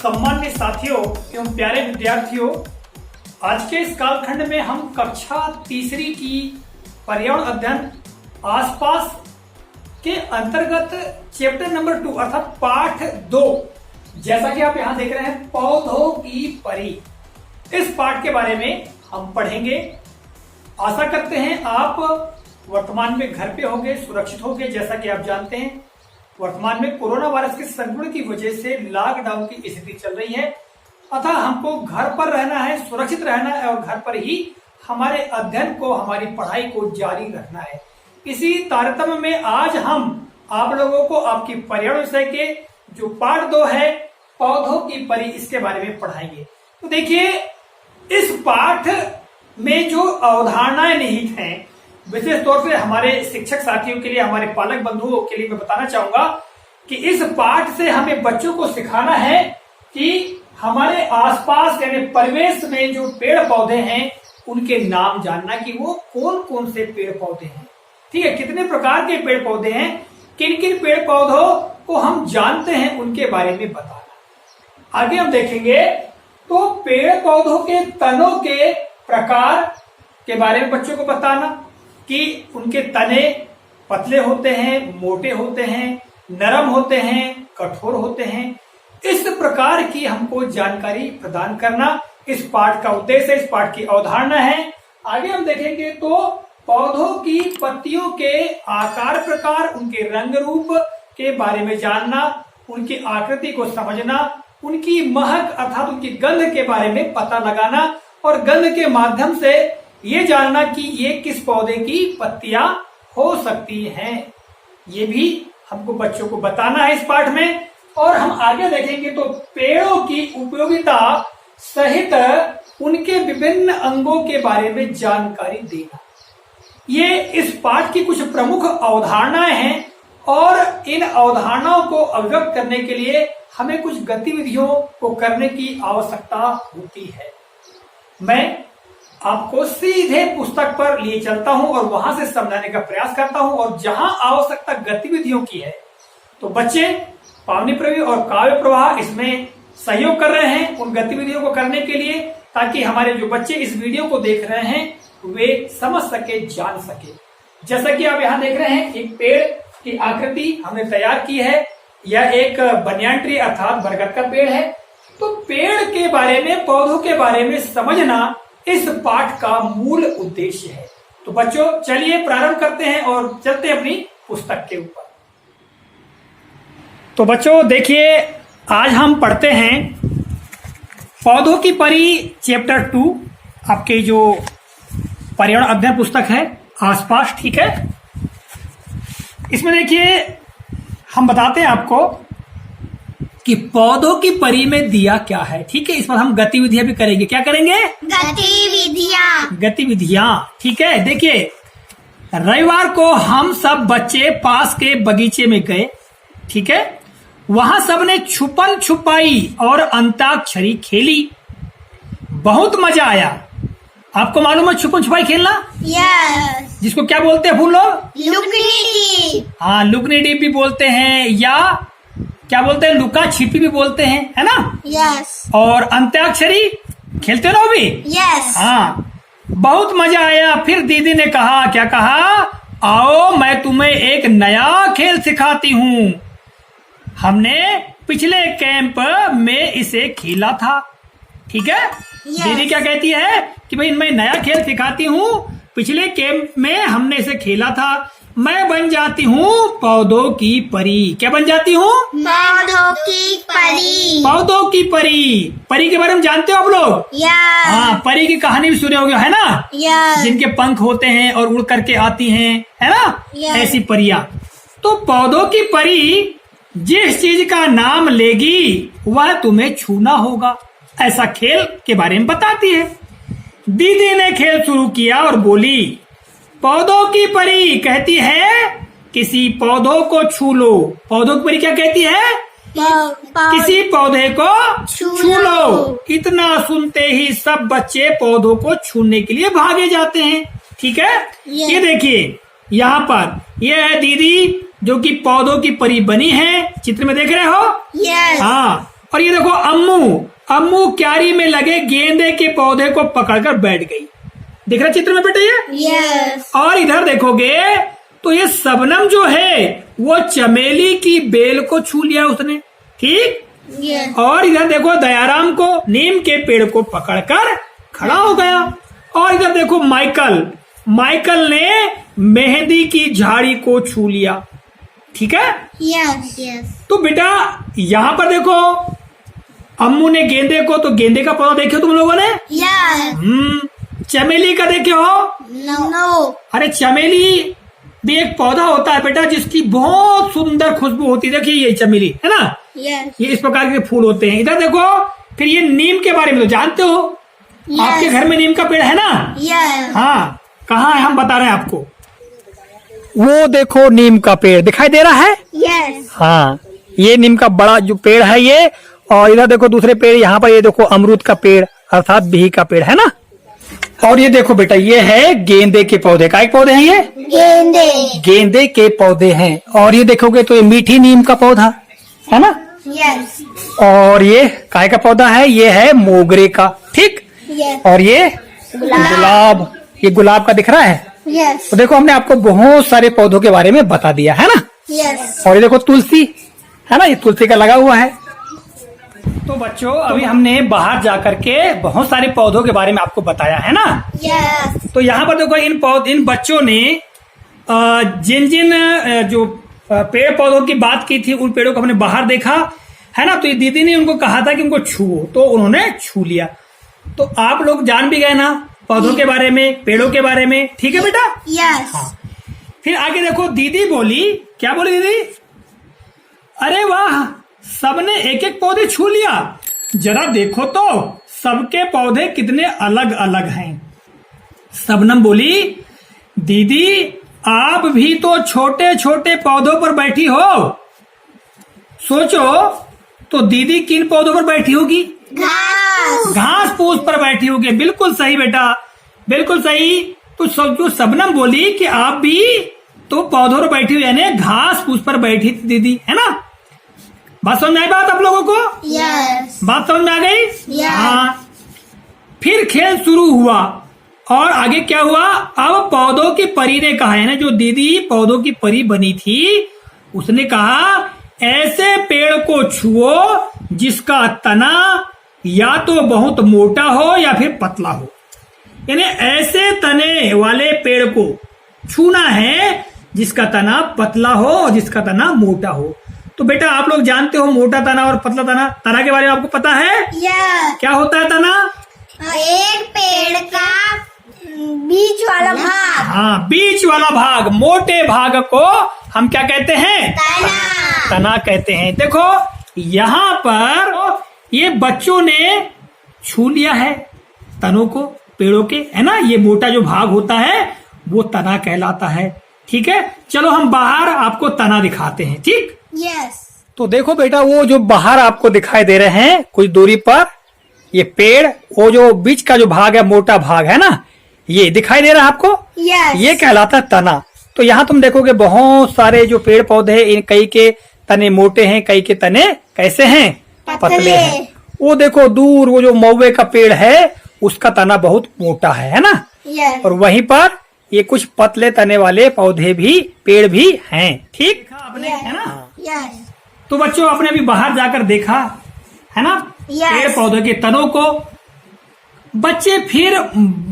सम्मान्य साथियों एवं प्यारे विद्यार्थियों, आज के इस कालखंड में हम कक्षा तीसरी की पर्यावरण अध्ययन आसपास के अंतर्गत चैप्टर नंबर 2 अर्थात पाठ 2, जैसा कि आप यहां देख रहे हैं पौधों की परी, इस पाठ के बारे में हम पढ़ेंगे। आशा करते हैं आप वर्तमान में घर पे होंगे, सुरक्षित होंगे। जैसा कि आप जानते हैं वर्तमान में कोरोना वायरस के संक्रमण की वजह से लॉकडाउन की स्थिति चल रही है, अतः हमको घर पर रहना है, सुरक्षित रहना है और घर पर ही हमारे अध्ययन को, हमारी पढ़ाई को जारी रखना है। इसी तारतम्य में आज हम आप लोगों को आपकी पर्यावरण विषय के जो पाठ 2 है पौधों की परी, इसके बारे में पढ़ाएंगे। तो देखिए, इस पाठ में जो अवधारणाएं निहित हैं, विशेष तौर से हमारे शिक्षक साथियों के लिए, हमारे पालक बंधुओं के लिए मैं बताना चाहूंगा कि इस पाठ से हमें बच्चों को सिखाना है कि हमारे आसपास यानी परिवेश में जो पेड़ पौधे हैं उनके नाम जानना, कि वो कौन कौन से पेड़ पौधे हैं, ठीक है, कितने प्रकार के पेड़ पौधे हैं, किन किन पेड़ पौधों को हम जानते हैं, उनके बारे में बताना। आगे हम देखेंगे तो पेड़ पौधों के तनों के प्रकार के बारे में बच्चों को बताना कि उनके तने पतले होते हैं, मोटे होते हैं, नरम होते हैं, कठोर होते हैं। इस प्रकार की हमको जानकारी प्रदान करना इस पाठ का उद्देश्य है, इस पाठ की अवधारणा है। आगे हम देखेंगे तो पौधों की पत्तियों के आकार प्रकार, उनके रंग रूप के बारे में जानना, उनकी आकृति को समझना, उनकी महक अर्थात उनकी गंध के बारे में पता लगाना और गंध के माध्यम से ये जानना कि ये किस पौधे की पत्तियां हो सकती हैं। ये भी हमको बच्चों को बताना है इस पाठ में। और हम आगे देखेंगे तो पेड़ों की उपयोगिता सहित उनके विभिन्न अंगों के बारे में जानकारी देना। ये इस पाठ की कुछ प्रमुख अवधारणाएं हैं और इन अवधारणाओं को अवगत करने के लिए हमें कुछ गतिविधियों को करने की आवश्यकता होती है। मैं आपको सीधे पुस्तक पर लिए चलता हूं और वहां से समझाने का प्रयास करता हूं, और जहां आवश्यकता गतिविधियों की है तो बच्चे पावनी प्रवी और काव्य प्रवाह इसमें सहयोग कर रहे हैं उन गतिविधियों को करने के लिए, ताकि हमारे जो बच्चे इस वीडियो को देख रहे हैं वे समझ सके, जान सके। जैसा कि आप यहाँ देख रहे हैं, एक पेड़ की आकृति हमने तैयार की है। यह एक बनियान ट्री अर्थात बरगद का पेड़ है। तो पेड़ के बारे में, पौधों के बारे में समझना इस पाठ का मूल उद्देश्य है। तो बच्चों चलिए प्रारंभ करते हैं और चलते हैं अपनी पुस्तक के ऊपर। तो बच्चों देखिए, आज हम पढ़ते हैं पौधों की परी चैप्टर 2, आपके जो पर्यावरण अध्ययन पुस्तक है आसपास, ठीक है। इसमें देखिए हम बताते हैं आपको कि पौधों की परी में दिया क्या है, ठीक है। इस पर हम गतिविधियां भी करेंगे। क्या करेंगे? गतिविधियां, ठीक है। देखिए, रविवार को हम सब बच्चे पास के बगीचे में गए, ठीक है। वहां सबने छुपन छुपाई और अंताक्षरी खेली। बहुत मजा आया। आपको मालूम है छुपन छुपाई खेलना? यस। जिसको क्या बोलते हैं फूल लोग? लुकनी। हाँ, लुकनी डीप भी बोलते हैं, या क्या बोलते हैं, लुका छिपी भी बोलते हैं, है ना? यस। और अंत्याक्षरी खेलते हो भी? यस। हाँ, बहुत मजा आया। फिर दीदी ने कहा, क्या कहा? आओ मैं तुम्हें एक नया खेल सिखाती हूँ। हमने पिछले कैंप में इसे खेला था, ठीक है। दीदी क्या कहती है कि भाई मैं नया खेल सिखाती हूँ, पिछले कैंप में हमने इसे खेला था। मैं बन जाती हूँ पौधों की परी। क्या बन जाती हूँ? पौधों की परी। पौधों की परी। परी के बारे में जानते हो आप लोग? यस। हाँ, परी की कहानी भी सुने होगे, है ना? यस। जिनके पंख होते हैं और उड़ करके आती हैं, है ना? यस। ऐसी परियां। तो पौधों की परी जिस चीज का नाम लेगी वह तुम्हें छूना होगा, ऐसा खेल के बारे में बताती है। दीदी ने खेल शुरू किया और बोली, पौधों की परी कहती है किसी पौधों को छू लो। पौधों की परी क्या कहती है? किसी पौधे को छू लो। इतना सुनते ही सब बच्चे पौधों को छूने के लिए भागे जाते हैं, ठीक है। ये देखिए यहाँ पर ये है दीदी जो कि पौधों की परी बनी है, चित्र में देख रहे हो? यस। हाँ, और ये देखो अम्मू, अम्मू क्यारी में लगे गेंदे के पौधे को पकड़कर बैठ गई। दिख रहा चित्र में बेटा ये? यस। और इधर देखोगे तो ये शबनम जो है वो चमेली की बेल को छू लिया उसने, ठीक। यस। और इधर देखो दयाराम को नीम के पेड़ को पकड़कर खड़ा हो गया। और इधर देखो माइकल, माइकल ने मेहंदी की झाड़ी को छू लिया, ठीक है। यस। यस। तो बेटा यहाँ पर देखो अम्मू ने गेंदे को, तो गेंदे का पौधा देखे तुम लोगों ने? यस। चमेली का देखे हो? नो। अरे चमेली भी एक पौधा होता है बेटा जिसकी बहुत सुंदर खुशबू होती है। देखिए ये चमेली है ना, यस। ये इस प्रकार के फूल होते हैं। इधर देखो फिर ये नीम के बारे में तो जानते हो, आपके घर में नीम का पेड़ है ना? यस। हाँ, कहाँ है हम बता रहे हैं आपको। वो देखो नीम का पेड़ दिखाई दे रहा है। यस। हाँ, ये नीम का बड़ा जो पेड़ है ये। और इधर देखो दूसरे पेड़, यहाँ पर ये देखो अमरूद का पेड़ अर्थात बिही का पेड़ है ना। और ये देखो बेटा ये है गेंदे के पौधे, का एक पौधे हैं ये? गेंदे। गेंदे के पौधे हैं। और ये देखोगे तो ये मीठी नीम का पौधा है ना। यस। और ये काय का पौधा है? ये है मोगरे का, ठीक। यस। और ये गुलाब, ये गुलाब का दिख रहा है। यस। तो देखो हमने आपको बहुत सारे पौधों के बारे में बता दिया है ना। यस। और ये देखो तुलसी है ना, ये तुलसी का लगा हुआ है। तो बच्चों अभी हमने बाहर जाकर के बहुत सारे पौधों के बारे में आपको बताया है ना। यस। तो यहाँ पर देखो इन बच्चों ने जिन जिन जो पेड़ पौधों की बात की थी उन पेड़ों को हमने बाहर देखा है ना। तो ये दीदी ने उनको कहा था कि उनको छुओ, तो उन्होंने छू लिया। तो आप लोग जान भी गए ना पौधों के बारे में, पेड़ों के बारे में, ठीक है बेटा। यस। फिर आगे देखो दीदी बोली, क्या बोली दीदी? अरे वाह, सबने एक एक पौधे छू लिया, जरा देखो तो सबके पौधे कितने अलग अलग हैं। शबनम बोली, दीदी आप भी तो छोटे छोटे पौधों पर बैठी हो, सोचो तो दीदी किन पौधों पर बैठी होगी? घास। घास फूस पर बैठी होगी। बिल्कुल सही बेटा, बिल्कुल सही। तो जो शबनम बोली कि आप भी तो पौधों पर बैठी हुई, यानी घास फूस पर बैठी थी दीदी, है ना। बात समझ में आई बात आप लोगों को? यस। बात समझ में आ गई? Yes. हाँ। फिर खेल शुरू हुआ और आगे क्या हुआ? अब पौधों की परी ने कहा, है ना जो दीदी पौधों की परी बनी थी उसने कहा, ऐसे पेड़ को छुओ जिसका तना या तो बहुत मोटा हो या फिर पतला हो। यानी ऐसे तने वाले पेड़ को छूना है जिसका तना पतला हो और जिसका तना मोटा हो। तो बेटा आप लोग जानते हो मोटा तना और पतला तना, तना के बारे में आपको पता है? यस। क्या होता है तना? एक पेड़ का बीच वाला भाग। हाँ, बीच वाला भाग, मोटे भाग को हम क्या कहते हैं? तना। तना कहते हैं। देखो यहाँ पर ये बच्चों ने छू लिया है तनों को पेड़ों के, है ना। ये मोटा जो भाग होता है वो तना कहलाता है, ठीक है। चलो हम बाहर आपको तना दिखाते हैं, ठीक। यस। तो देखो बेटा वो जो बाहर आपको दिखाई दे रहे हैं कुछ दूरी पर ये पेड़, वो जो बीच का जो भाग है मोटा भाग है ना, ये दिखाई दे रहा है आपको? यस। ये कहलाता है तना। तो यहाँ तुम देखोगे बहुत सारे जो पेड़ पौधे हैं, इन कई के तने मोटे हैं, कई के तने कैसे हैं? पतले हैं। वो देखो दूर वो जो महुए का पेड़ है उसका तना बहुत मोटा है ना। यस। और वहीं पर ये कुछ पतले तने वाले पौधे भी, पेड़ भी हैं, ठीक आपने, है ना। यस। तो बच्चों आपने अभी बाहर जाकर देखा है ना Yes. पेड़ पौधों के तनों को। बच्चे फिर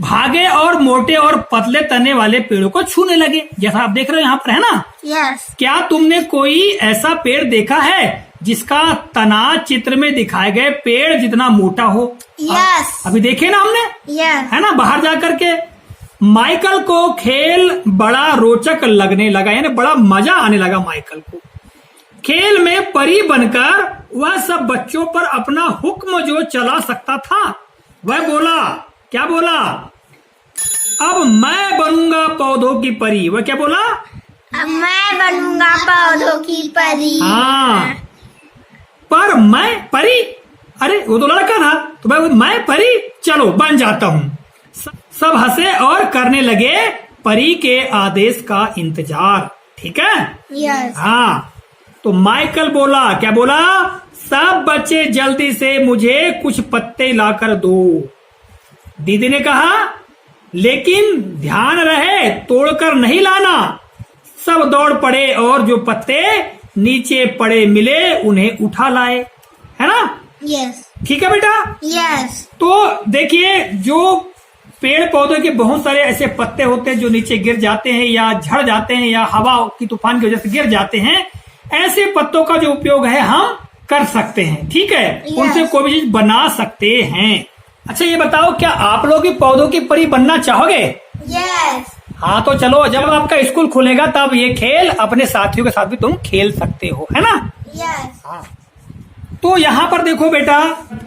भागे और मोटे और पतले तने वाले पेड़ों को छूने लगे, जैसा आप देख रहे हो यहाँ पर, है ना। यस। क्या तुमने कोई ऐसा पेड़ देखा है जिसका तना चित्र में दिखाए गए पेड़ जितना मोटा हो? यस। अभी देखे ना हमने, यस। है ना, बाहर जाकर के। माइकल को खेल बड़ा रोचक लगने लगा, यानी बड़ा मजा आने लगा माइकल को। खेल में परी बनकर वह सब बच्चों पर अपना हुक्म जो चला सकता था वह बोला, क्या बोला? अब मैं बनूंगा पौधों की परी। वह क्या बोला? अब मैं बनूंगा पौधों की परी। हाँ, पर मैं परी, अरे वो तो लड़का था, तो मैं परी, चलो बन जाता हूँ। सब हंसे और करने लगे परी के आदेश का इंतजार, ठीक है। यस। हाँ, तो माइकल बोला, क्या बोला? सब बच्चे जल्दी से मुझे कुछ पत्ते लाकर दो। दीदी ने कहा लेकिन ध्यान रहे तोड़कर नहीं लाना। सब दौड़ पड़े और जो पत्ते नीचे पड़े मिले उन्हें उठा लाए, है ना? यस ठीक है बेटा। यस तो देखिए, जो पेड़ पौधों के बहुत सारे ऐसे पत्ते होते हैं जो नीचे गिर जाते हैं या झड़ जाते हैं या हवा की तूफान की वजह से गिर जाते हैं, ऐसे पत्तों का जो उपयोग है हम कर सकते हैं। ठीक है, उनसे कोई भी चीज बना सकते हैं। अच्छा ये बताओ, क्या आप लोग भी पौधों की परी बनना चाहोगे? यस हाँ तो चलो, जब आपका स्कूल खुलेगा तब ये खेल अपने साथियों के साथ भी तुम खेल सकते हो, है ना? यस हाँ। तो यहाँ पर देखो बेटा,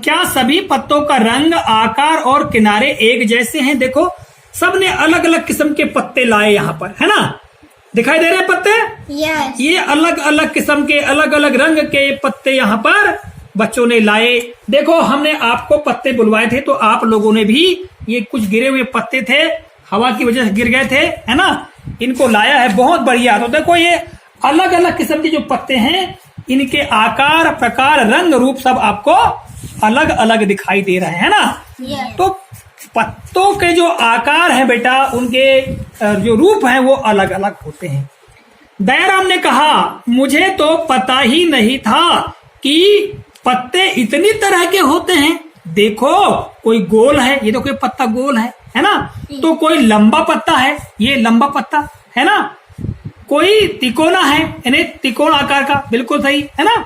क्या सभी पत्तों का रंग, आकार और किनारे एक जैसे हैं? देखो, सबने अलग अलग किस्म के पत्ते लाए यहाँ पर, है ना? दिखाई दे रहे हैं पत्ते? यस ये अलग अलग किस्म के, अलग अलग रंग के पत्ते यहाँ पर बच्चों ने लाए। देखो, हमने आपको पत्ते बुलवाए थे तो आप लोगों ने भी, ये कुछ गिरे हुए पत्ते थे, हवा की वजह से गिर गए थे, है ना? इनको लाया है, बहुत बढ़िया। तो देखो, ये अलग अलग किस्म के जो पत्ते हैं, इनके आकार, प्रकार, रंग, रूप सब आपको अलग अलग दिखाई दे रहे हैं ना? यस तो पत्तों के जो आकार है बेटा, उनके जो रूप है वो अलग अलग होते हैं। दयाराम ने कहा मुझे तो पता ही नहीं था कि पत्ते इतनी तरह के होते हैं। देखो, कोई गोल है, ये तो कोई पत्ता गोल है ना? तो कोई लंबा पत्ता है, ये लंबा पत्ता है ना? कोई तिकोना है, यानी तिकोण आकार का, बिल्कुल सही है ना?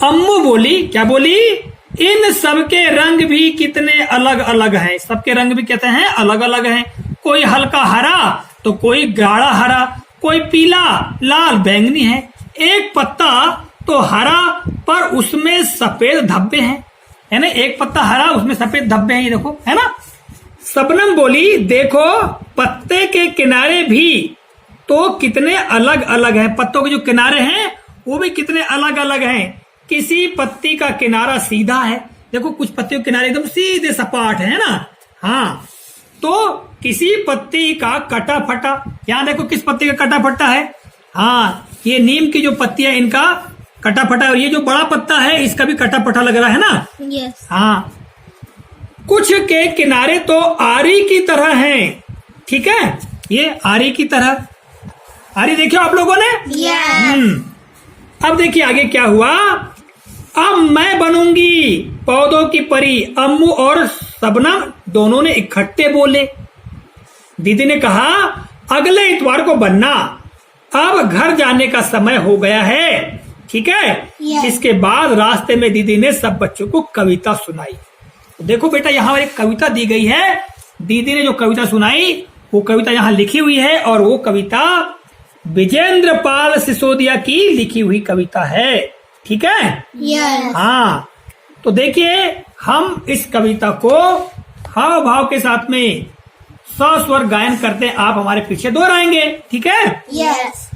अम्मू बोली, क्या बोली? इन सबके रंग भी कितने अलग अलग हैं। सबके रंग भी कहते हैं अलग अलग हैं। कोई हल्का हरा तो कोई गाढ़ा हरा, कोई पीला, लाल, बैंगनी है। एक पत्ता तो हरा पर उसमें सफेद धब्बे हैं, है ना? एक पत्ता हरा, उसमें सफेद धब्बे हैं, ये देखो, है ना? सबनम बोली देखो, पत्ते के किनारे भी तो कितने अलग अलग हैं। पत्तों के जो किनारे हैं वो भी कितने अलग अलग हैं। किसी पत्ती का किनारा सीधा है, देखो कुछ पत्तियों के किनारे एकदम सीधे सपाट है ना? हाँ, तो किसी पत्ती का कटा फटा, यहाँ देखो किस पत्ती का कटा फटा है। हाँ, ये नीम की जो पत्ती है इनका कटा फटा, और ये जो बड़ा पत्ता है इसका भी कटा फटा लग रहा है ना? यस हाँ, कुछ के किनारे तो आरी की तरह हैं। ठीक है, ये आरी की तरह, आरी देखियो आप लोगों ने? यस अब देखिए आगे क्या हुआ। अब मैं बनूंगी पौधों की परी। अम्मू और सबनम दोनों ने इकट्ठे बोले। दीदी ने कहा अगले इतवार को बनना, अब घर जाने का समय हो गया है। ठीक है? Yes. इसके बाद रास्ते में दीदी ने सब बच्चों को कविता सुनाई। देखो बेटा, यहाँ एक कविता दी गई है। दीदी ने जो कविता सुनाई वो कविता यहाँ लिखी हुई है, और वो कविता विजेंद्र पाल सिसोदिया की लिखी हुई कविता है। ठीक है? यस हाँ, तो देखिए, हम इस कविता को हाव भाव के साथ में सस्वर गायन करते हैं, आप हमारे पीछे दोहराएंगे। ठीक है? यस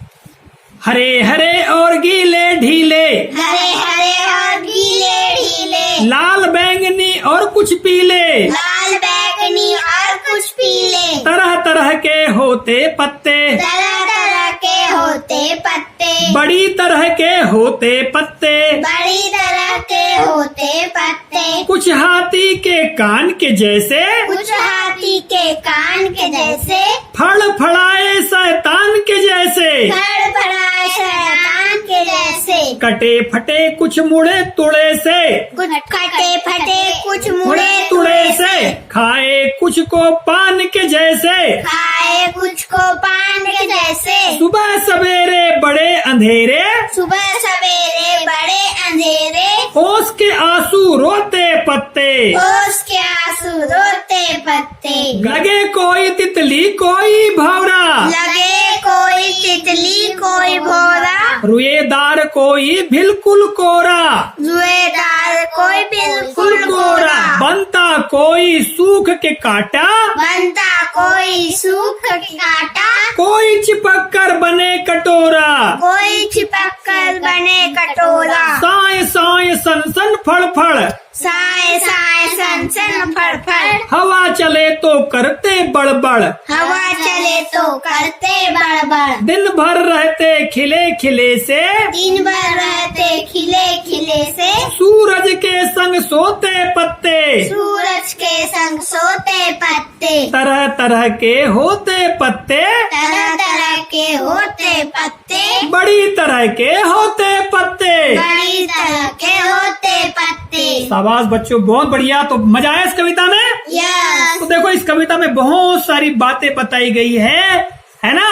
हरे हरे और गीले ढीले, हरे हरे और गीले ढीले, लाल बैंगनी और कुछ पीले, लाल बैंगनी और कुछ पीले, तरह तरह के होते पत्ते, तरह तरह के होते पत्ते, बड़ी तरह के होते पत्ते, बड़ी तरह के होते पत्ते, कुछ हाथी के कान के जैसे, कुछ हाथी के कान के जैसे, फड़ फड़ाए शैतान के जैसे, फड़फड़ाए शैतान के जैसे, कटे फटे कुछ मुड़े तुड़े से, कुछ कटे फटे कुछ मुड़े तुड़े से, खाए कुछ को पान के जैसे, खाए कुछ को पान के जैसे, सुबह सवेरे बड़े अंधेरे, सुबह सवेरे बड़े अंधेरे, ओस के आंसू रोते पत्ते, ओस के आंसू रोते पत्ते, लगे कोई तितली कोई भौरा, लगे कोई तितली कोई भौरा, रुएदार कोई बिल्कुल कोरा, जुएदार कोई बिल्कुल कोरा, बनता कोई सूख के काटा, बनता कोई सूख के काटा, कोई चिपक कर बने कटोरा, कोई चिपक कर बने कटोरा, साए साए सन सन फड़ फड़, साए साए सन सन फड़ फड़, हवा चले तो करते बड़बड़, हवा चले तो करते बड़बड़, दिन भर रहते खिले खिले से, दिन भर रहते खिले खिले से, सूरज के संग सोते पत्ते, सूरज के संग सोते पत्ते, तरह तरह के होते पत्ते, तरह तरह के होते पत्ते, बड़ी तरह के होते पत्ते। बड़ी तरह के होते पत्ते। शाबाश बच्चों, बहुत बढ़िया। तो मजा आया इस कविता में? यस। तो देखो इस कविता में बहुत सारी बातें बताई गई है ना?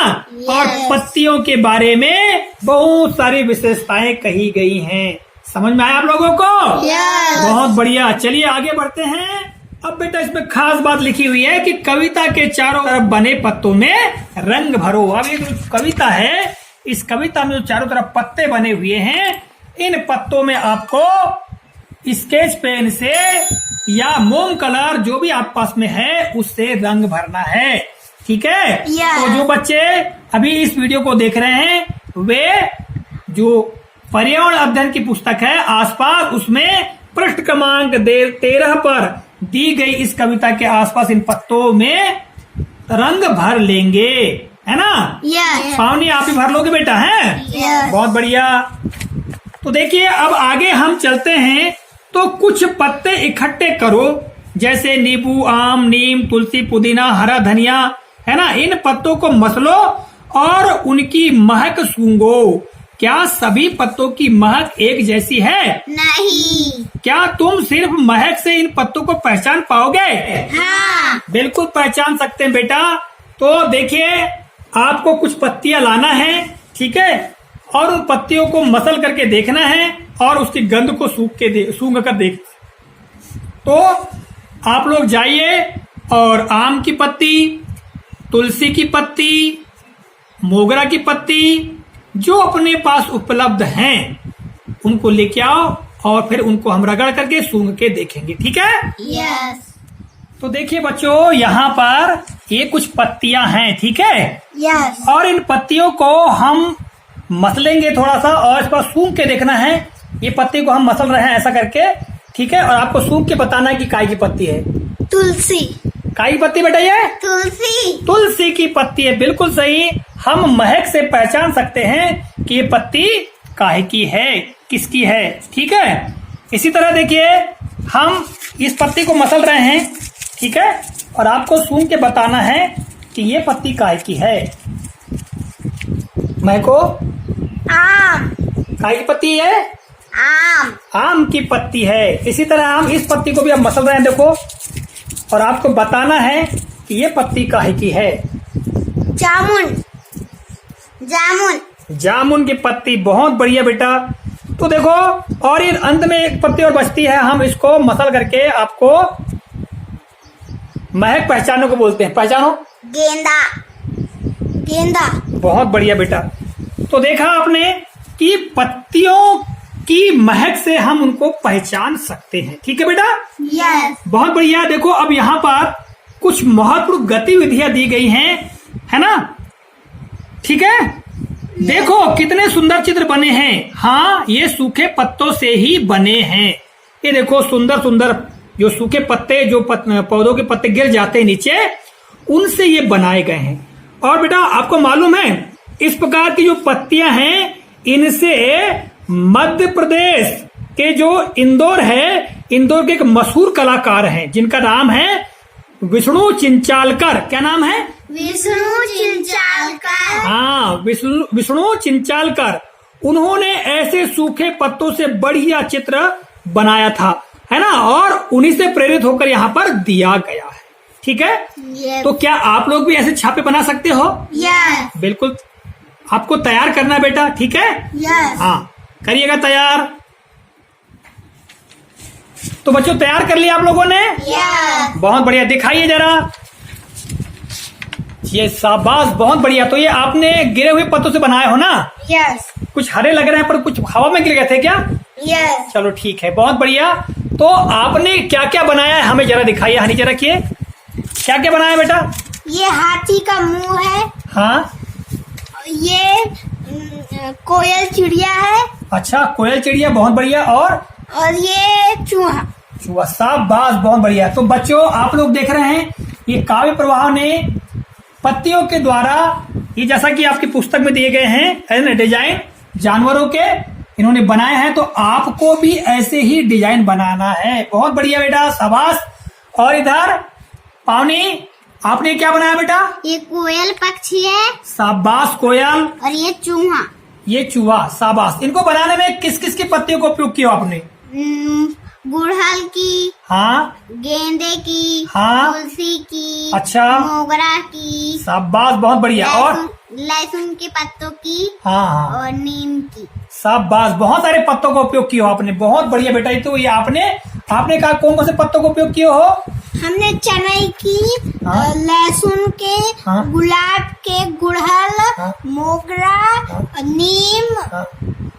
और पत्तियों के बारे में बहुत सारी विशेषताएं कही गई हैं। समझ में आया आप लोगों को? यस। बहुत बढ़िया। चलिए आगे बढ़ते हैं। अब बेटा इसमें खास बात लिखी हुई है कि कविता के चारों तरफ बने पत्तों में रंग भरो। अब ये जो कविता है, इस कविता में जो चारों तरफ पत्ते बने हुए हैं, इन पत्तों में आपको स्केच पेन से या मोम कलर जो भी आप पास में है उससे रंग भरना है। ठीक है? तो जो बच्चे अभी इस वीडियो को देख रहे हैं वे जो पर्यावरण अध्ययन की पुस्तक है आसपास, उसमें पृष्ठ क्रमांक 13 पर दी गई इस कविता के आसपास इन पत्तों में रंग भर लेंगे, है ना? यस। पावनी आप ही भर लोगे बेटा, है? यस। बहुत बढ़िया। तो देखिए अब आगे हम चलते हैं। तो कुछ पत्ते इकट्ठे करो, जैसे नींबू, आम, नीम, तुलसी, पुदीना, हरा धनिया, है ना? इन पत्तों को मसलो और उनकी महक सूंघो। क्या सभी पत्तों की महक एक जैसी है? नहीं। क्या तुम सिर्फ महक से इन पत्तों को पहचान पाओगे? हाँ। बिल्कुल पहचान सकते हैं बेटा। तो देखिए आपको कुछ पत्तियां लाना है, ठीक है? और उन पत्तियों को मसल करके देखना है और उसकी गंध को सूंघ कर देख। तो आप लोग जाइए और आम की पत्ती, तुलसी की पत्ती, मोगरा की पत्ती जो अपने पास उपलब्ध हैं उनको लेके आओ और फिर उनको हम रगड़ करके सूंघ के देखेंगे। ठीक है? यस। तो देखिए बच्चों यहाँ पर ये कुछ पत्तियां हैं, ठीक है? यस। और इन पत्तियों को हम मसलेंगे थोड़ा सा और इस पर सूंघ के देखना है। ये पत्ती को हम मसल रहे हैं ऐसा करके, ठीक है? और आपको सूंघ के बताना है कि काय की पत्ती है। तुलसी। काय की पत्ती बेटा ये? तुलसी। तुलसी की पत्ती है, बिल्कुल सही। हम महक से पहचान सकते हैं कि ये पत्ती काहे की है, किसकी है। ठीक है? इसी तरह देखिए हम इस पत्ती को मसल रहे हैं, ठीक है? और आपको सूंघ के बताना है कि ये पत्ती काहे की है। महको, आम। काय की पत्ती है? आम। आम की पत्ती है। इसी तरह हम इस पत्ती को भी अब मसल रहे हैं, देखो, और आपको बताना है कि ये पत्ती काहे की है। जामुन। जामुन। जामुन की पत्ती, बहुत बढ़िया बेटा। तो देखो और ये अंत में एक पत्ती और बचती है, हम इसको मसल करके आपको महक पहचानने को बोलते हैं। पहचानो। गेंदा। गेंदा। बहुत बढ़िया बेटा। तो देखा आपने कि पत्तियों की महक से हम उनको पहचान सकते हैं। ठीक है बेटा? यस। बहुत बढ़िया। देखो अब यहाँ पर कुछ महत्वपूर्ण गतिविधियां दी गई हैं, है ना? ठीक है? देखो कितने सुंदर चित्र बने हैं। हाँ, ये सूखे पत्तों से ही बने हैं। ये देखो सुंदर सुंदर जो सूखे पत्ते, जो पौधों के पत्ते गिर जाते हैं नीचे, उनसे ये बनाए गए हैं। और बेटा आपको मालूम है इस प्रकार की जो पत्तियां हैं इनसे मध्य प्रदेश के जो इंदौर है, इंदौर के एक मशहूर कलाकार हैं जिनका नाम है विष्णु चिंचालकर। क्या नाम है? विष्णु चिंचालकर। हाँ, विष्णु चिंचालकर। उन्होंने ऐसे सूखे पत्तों से बढ़िया चित्र बनाया था, है ना? और उन्हीं से प्रेरित होकर यहाँ पर दिया गया है। ठीक है? तो क्या आप लोग भी ऐसे छापे बना सकते हो? यस। बिल्कुल, आपको तैयार करना है बेटा। ठीक है? यस। हाँ, करिएगा तैयार। तो बच्चों तैयार कर लिया आप लोगों ने? यस। बहुत बढ़िया, दिखाइए जरा। ये शाबाश, बहुत बढ़िया। तो ये आपने गिरे हुए पत्तों से बनाए हो ना? यस। कुछ हरे लग रहे हैं पर कुछ हवा में गिर गए थे क्या? यस। चलो ठीक है, बहुत बढ़िया। तो आपने क्या क्या बनाया है हमें जरा दिखाइए। हाँ, नीचे रखिए। क्या क्या बनाया बेटा? ये हाथी का मुंह है। हाँ, ये कोयल चिड़िया है। अच्छा, कोयल चिड़िया, बहुत बढ़िया। और और ये चूहा। चूहा, शाबाश, बहुत बढ़िया। तो बच्चों आप लोग देख रहे हैं ये काव्य प्रवाह ने पत्तियों के द्वारा, ये जैसा कि आपकी पुस्तक में दिए गए हैं है ना डिजाइन जानवरों के इन्होंने बनाए हैं, तो आपको भी ऐसे ही डिजाइन बनाना है। बहुत बढ़िया बेटा, शाबाश। और इधर पावनी, आपने क्या बनाया बेटा? ये कोयल पक्षी है। शाबाश कोयल। और ये चूहा। ये चूहा, शाबाश। इनको बनाने में किस किस की पत्तियों का उपयोग किया आपने? गुड़हल की, हाँ, गेंदे की, हाँ, तुलसी की, अच्छा, मोगरा की, शाबाश, बहुत बढ़िया। और लहसुन के पत्तों की, हाँ हाँ, और नीम की। शाबाश, बहुत सारे पत्तों का उपयोग किया आपने। बहुत बढ़िया बेटा। तो ये आपने कहा कौन कौन से पत्तों का उपयोग किया हो? हमने चनई की, हाँ, लहसुन के, हाँ, गुलाब के, गुड़हल, हाँ, मोगरा, हाँ, नीम। हाँ,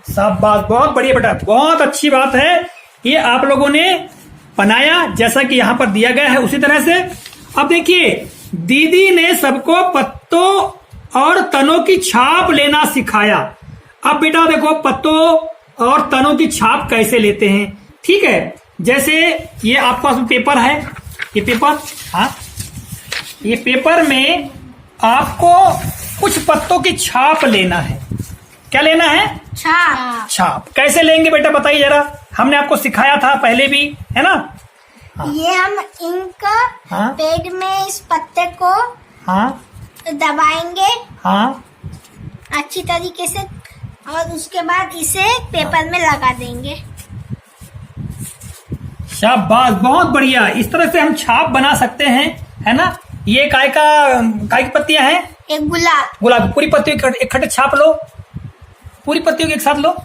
शाबाश, बहुत बढ़िया बेटा, बहुत अच्छी बात है। ये आप लोगों ने बनाया जैसा कि यहाँ पर दिया गया है उसी तरह से। अब देखिए दीदी ने सबको पत्तों और तनों की छाप लेना सिखाया। अब बेटा देखो पत्तों और तनों की छाप कैसे लेते हैं, ठीक है। जैसे ये आपके पास पेपर है, ये पेपर, हाँ, ये पेपर में आपको कुछ पत्तों की छाप लेना है। क्या लेना है? छाप। छाप। कैसे लेंगे बेटा बताइए जरा, हमने आपको सिखाया था पहले भी, है ना? हाँ, ये हम इंक हाँ, पेड़ में इस पत्ते को हाँ, दबाएंगे हाँ, अच्छी तरीके से, और उसके बाद इसे पेपर में लगा देंगे। शाबाश, बहुत बढ़िया। इस तरह से हम छाप बना सकते हैं, है ना। ये काय की पत्तियां हैं? एक गुलाब। गुलाब। पूरी पत्तियों इकट्ठे छाप लो, पूरी पत्तियों के एक साथ लो।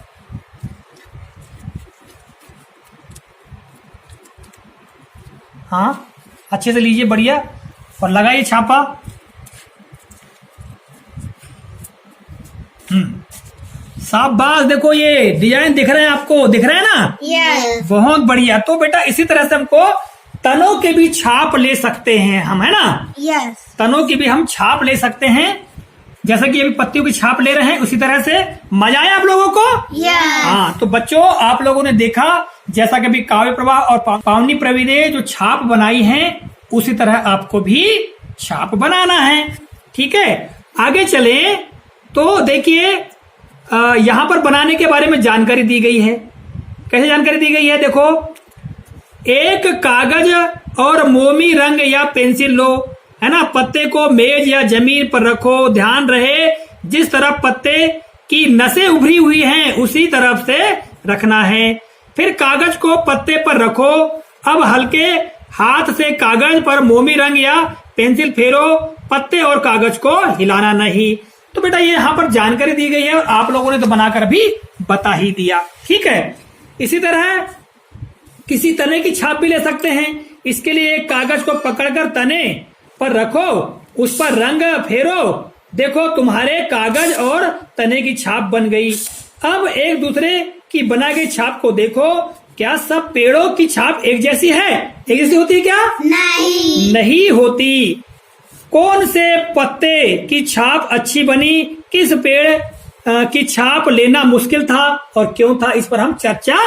हाँ, अच्छे से लीजिए, बढ़िया, और लगाइए छापा। शाबाश, देखो ये डिजाइन दिख रहे हैं आपको, दिख रहे हैं ना? यस। बहुत बढ़िया। तो बेटा इसी तरह से हमको तनों के भी छाप ले सकते हैं हम, है ना। यस। तनों की भी हम छाप ले सकते हैं, जैसा कि अभी पत्तियों की छाप ले रहे हैं उसी तरह से। मजा आया आप लोगों को? यस। हाँ, तो बच्चों आप लोगों ने देखा जैसा कि अभी काव्य प्रवाह और पावनी प्रवी ने जो छाप बनाई है उसी तरह आपको भी छाप बनाना है, ठीक है। आगे चले तो देखिए यहाँ पर बनाने के बारे में जानकारी दी गई है। कैसे जानकारी दी गई है? देखो, एक कागज और मोमी रंग या पेंसिल लो, है ना। पत्ते को मेज या जमीन पर रखो। ध्यान रहे जिस तरफ पत्ते की नसें उभरी हुई हैं उसी तरफ से रखना है। फिर कागज को पत्ते पर रखो। अब हल्के हाथ से कागज पर मोमी रंग या पेंसिल फेरो, पत्ते और कागज को हिलाना नहीं। तो बेटा ये यहाँ पर जानकारी दी गई है और आप लोगों ने तो बनाकर भी बता ही दिया, ठीक है। इसी तरह किसी तने की छाप भी ले सकते हैं। इसके लिए एक कागज को पकड़कर तने पर रखो, उस पर रंग फेरो, देखो तुम्हारे कागज और तने की छाप बन गई। अब एक दूसरे की बनाई गई छाप को देखो, क्या सब पेड़ों की छाप एक जैसी है? एक जैसी होती है क्या? नहीं होती। कौन से पत्ते की छाप अच्छी बनी, किस पेड़ की छाप लेना मुश्किल था और क्यों था, इस पर हम चर्चा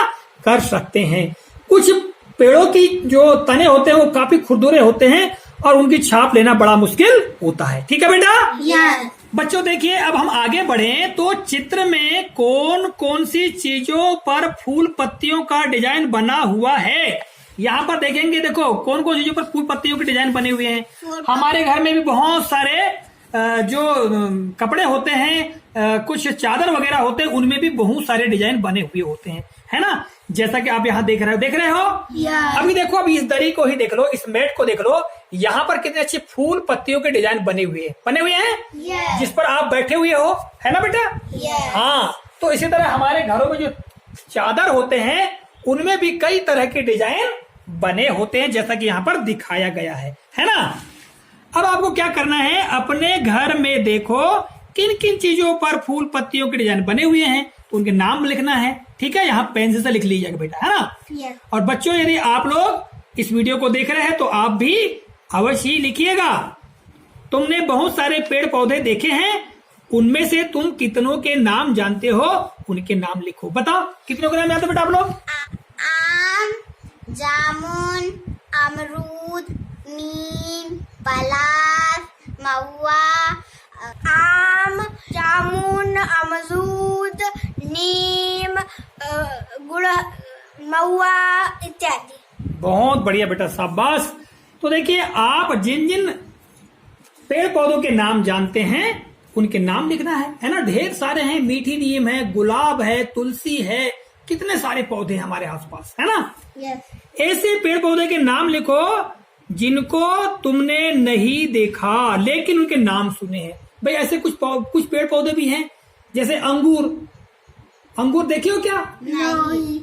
कर सकते हैं। कुछ पेड़ों की जो तने होते हैं वो काफी खुरदुरे होते हैं और उनकी छाप लेना बड़ा मुश्किल होता है, ठीक है बेटा। यस। बच्चों देखिए अब हम आगे बढ़ें तो चित्र में कौन कौन सी चीजों पर फूल पत्तियों का डिजाइन बना हुआ है, यहाँ पर देखेंगे। देखो कौन कौन चीजों पर फूल पत्तियों के डिजाइन बने हुए हैं। हमारे घर में भी बहुत सारे जो कपड़े होते हैं, कुछ चादर वगैरह होते हैं, उनमें भी बहुत सारे डिजाइन बने हुए होते हैं, है ना। जैसा कि आप यहाँ देख रहे हो। अभी देखो, अभी इस दरी को ही देख लो, इस मैट को देख लो, यहाँ पर कितने अच्छे फूल पत्तियों के डिजाइन बने हुए हैं, जिस पर आप बैठे हुए हो, है ना बेटा। हाँ, तो इसी तरह हमारे घरों में जो चादर होते हैं उनमें भी कई तरह के डिजाइन बने होते हैं, जैसा कि यहाँ पर दिखाया गया है ना। अब आपको क्या करना है, अपने घर में देखो किन किन चीजों पर फूल पत्तियों के डिजाइन बने हुए हैं, तो उनके नाम लिखना है, ठीक है। यहाँ पेंसिल से लिख लीजिएगा बेटा, है ना। और बच्चों यदि आप लोग इस वीडियो को देख रहे हैं तो आप भी अवश्य ही लिखिएगा। तुमने बहुत सारे पेड़ पौधे देखे हैं, उनमें से तुम कितनों के नाम जानते हो, उनके नाम लिखो। बताओ कितनों के नाम जानते हो बेटा आप लोग? जामुन, अमरूद, नीम, पलाश, महुआ, आम, जामुन, अमरूद, नीम, गुड़, महुआ इत्यादि। बहुत बढ़िया बेटा, शाबाश। तो देखिए, आप जिन जिन पेड़ पौधों के नाम जानते हैं उनके नाम लिखना है ना। ढेर सारे हैं, मीठी नीम है, गुलाब है, तुलसी है, कितने सारे पौधे हैं हमारे आसपास, है ना। यस। ऐसे पेड़ पौधे के नाम लिखो जिनको तुमने नहीं देखा लेकिन उनके नाम सुने हैं। भाई ऐसे कुछ पेड़ पौधे भी हैं, जैसे अंगूर देखे हो क्या? नहीं।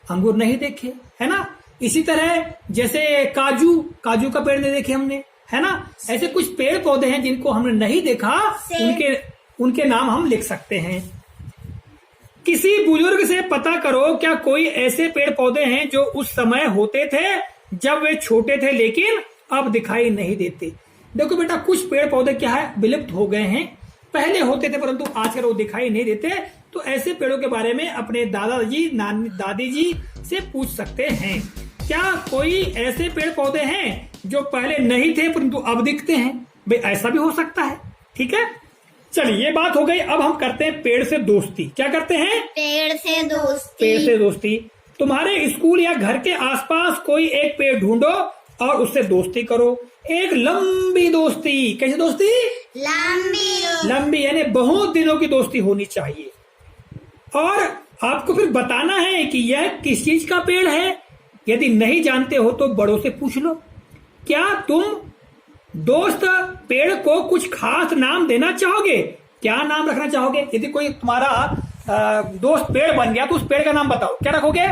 अंगूर नहीं देखे, है ना। इसी तरह जैसे काजू का पेड़ नहीं देखे हमने, है ना। ऐसे कुछ पेड़ पौधे हैं जिनको हमने नहीं देखा, उनके नाम हम लिख सकते हैं। किसी बुजुर्ग से पता करो, क्या कोई ऐसे पेड़ पौधे हैं जो उस समय होते थे जब वे छोटे थे लेकिन अब दिखाई नहीं देते। देखो बेटा, कुछ पेड़ पौधे क्या है, विलुप्त हो गए हैं, पहले होते थे परंतु आजकल वो दिखाई नहीं देते। तो ऐसे पेड़ों के बारे में अपने दादाजी दादी जी से पूछ सकते हैं। क्या कोई ऐसे पेड़ पौधे हैं जो पहले नहीं थे परंतु अब दिखते हैं? भाई ऐसा भी हो सकता है, ठीक है। चलिए, ये बात हो गई। अब हम करते हैं पेड़ से दोस्ती। क्या करते हैं? पेड़ से दोस्ती। पेड़ से दोस्ती। तुम्हारे स्कूल या घर के आसपास कोई एक पेड़ ढूंढो और उससे दोस्ती करो। एक लंबी दोस्ती। कैसी दोस्ती? लंबी, यानी बहुत दिनों की दोस्ती होनी चाहिए। और आपको फिर बताना है कि यह किस चीज का पेड़ है। यदि नहीं जानते हो तो बड़ों से पूछ लो। क्या तुम दोस्त पेड़ को कुछ खास नाम देना चाहोगे? क्या नाम रखना चाहोगे? यदि कोई तुम्हारा दोस्त पेड़ बन गया तो उस पेड़ का नाम बताओ, क्या रखोगे?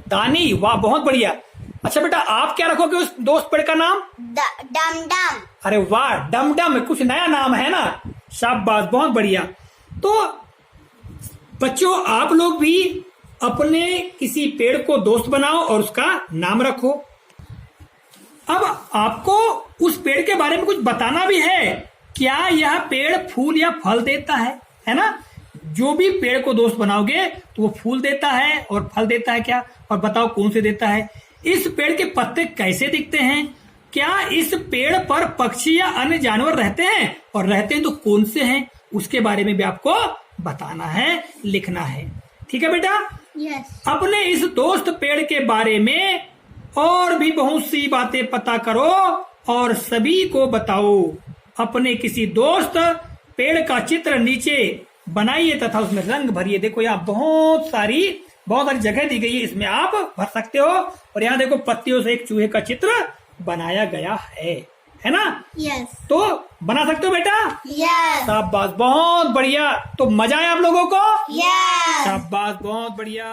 दानी। वाह, बहुत बढ़िया। अच्छा बेटा, आप क्या रखोगे उस दोस्त पेड़ का नाम? डमडम। अरे वाह, डमडम, कुछ नया नाम है ना। शाबाश, बहुत बढ़िया। तो बच्चों, आप लोग भी अपने किसी पेड़ को दोस्त बनाओ और उसका नाम रखो। अब आपको उस पेड़ के बारे में कुछ बताना भी है। क्या यह पेड़ फूल या फल देता है ना। जो भी पेड़ को दोस्त बनाओगे तो वो फूल देता है और फल देता है क्या, और बताओ कौन से देता है। इस पेड़ के पत्ते कैसे दिखते हैं? क्या इस पेड़ पर पक्षी या अन्य जानवर रहते हैं, और रहते हैं तो कौन से हैं? उसके बारे में भी आपको बताना है, लिखना है, ठीक है बेटा। यस। अपने इस दोस्त पेड़ के बारे में और भी बहुत सी बातें पता करो और सभी को बताओ। अपने किसी दोस्त पेड़ का चित्र नीचे बनाइए तथा उसमें रंग भरिए। देखो, यहाँ बहुत सारी जगह दी गई है, इसमें आप भर सकते हो। और यहाँ देखो, पत्तियों से एक चूहे का चित्र बनाया गया है ना। यस। तो बना सकते हो बेटा? यस। शाबाश, बहुत बढ़िया। तो मजा आया आप लोगों को? यस। शाबाश, बहुत बढ़िया।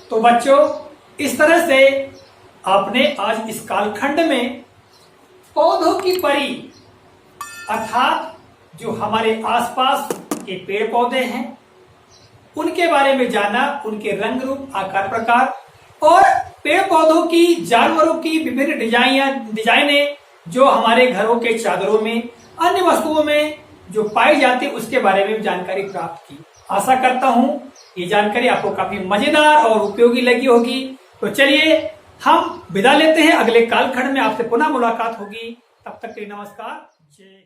तो बच्चों, इस तरह से आपने आज इस कालखंड में पौधों की परी अर्थात जो हमारे आसपास के पेड़ पौधे हैं उनके बारे में जाना, उनके रंग रूप, आकार प्रकार, और पेड़ पौधों की, जानवरों की विभिन्न डिजाइनें जो हमारे घरों के चादरों में, अन्य वस्तुओं में जो पाई जाती है उसके बारे में जानकारी प्राप्त की। आशा करता हूं ये जानकारी आपको काफी मजेदार और उपयोगी लगी होगी। तो चलिए हम विदा लेते हैं, अगले कालखंड में आपसे पुनः मुलाकात होगी। तब तक के लिए नमस्कार, जय हिंद।